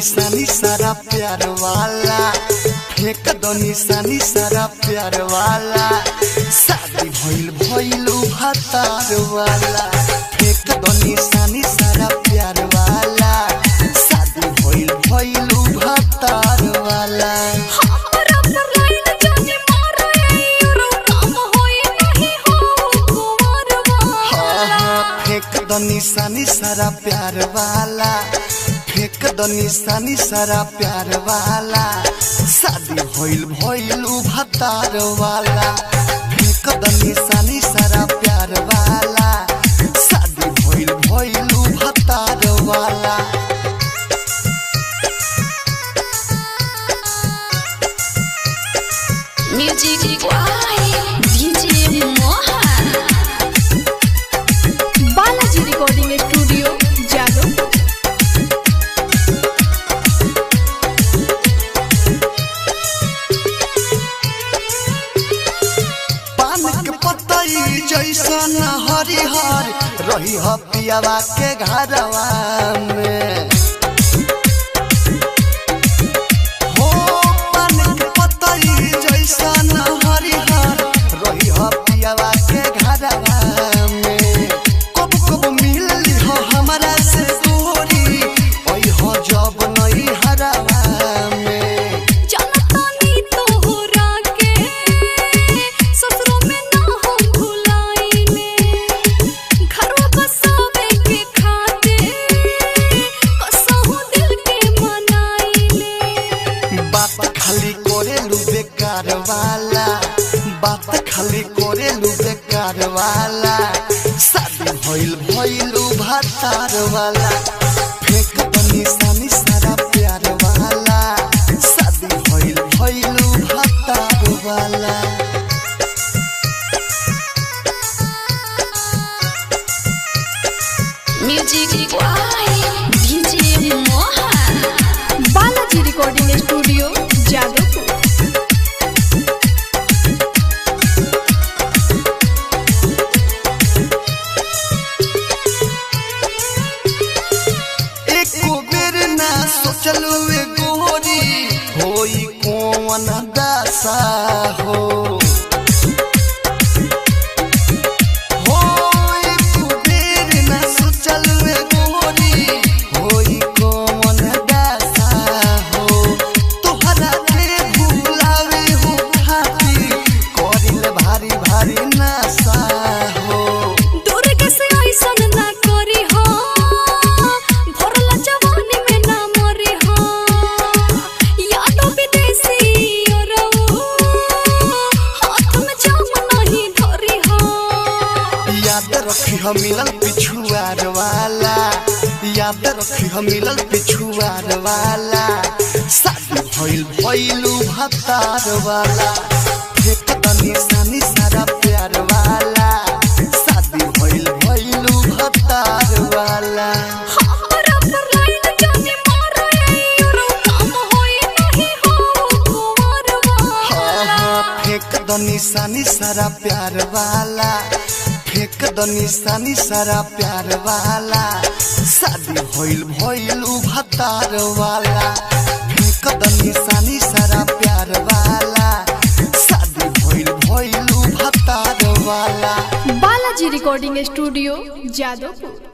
निशानी सारा प्यार वाला, फेंक दो निशानी सारा प्यार वाला। शादी भइल भइल भातार वाला, फेंक दो निशानी सारा प्यार वाला। शादी भइल भइल भातार वाला। फेंक दो निशानी सारा प्यार वाला, फेंक दो निशानी सारा प्यार वाला। शादी भइल भइल भातार वाला, फेंक दो निशानी सारा प्यार वाला। शादी भइल भइल भातार वाला। Music DJ Mohan, Balaji recording studio Jadav. पान के पतई जैसन हरिहर रही ह पियावा के घरवा में। हो पान के पतई जैसन हरिहर रही ह पियावा के घरवा में। कब कब मिलली हो हमरा से दूरी, ओई हो जब नहीं हरवा में। बेकार वाला बात खाली करेलू बेकार वाला। शादी भइल भइल भातार वाला, फेंक दो निशानी सारा प्यार वाला। शादी भइल भइल भातार वाला। Music DJ Mohan, Balaji recording studio Jadav. सोचलू गोरी होई कौन दशा हो, बेर न सोचलू गोरी होई कौन दशा हो। तोहरा के भुलावे हो खातिर करिल भारी भारी नशा हो। हम मिलल पिछुआर वाला, याद रखी हम मिलल पिछुआर वाला। शादी भइल भइल भातार वाला, फेंक दो निशानी सारा प्यार वाला। शादी भइल भइल भातार वाला। फेंक दो निशानी सारा प्यार वाला, फेंक दो निशानी सारा प्यार वाला। शादी भइल भइल भातार वाला, फेंक दो निशानी सारा प्यार वाला। शादी भइल भइल भातार वाला। Balaji recording studio Jadav.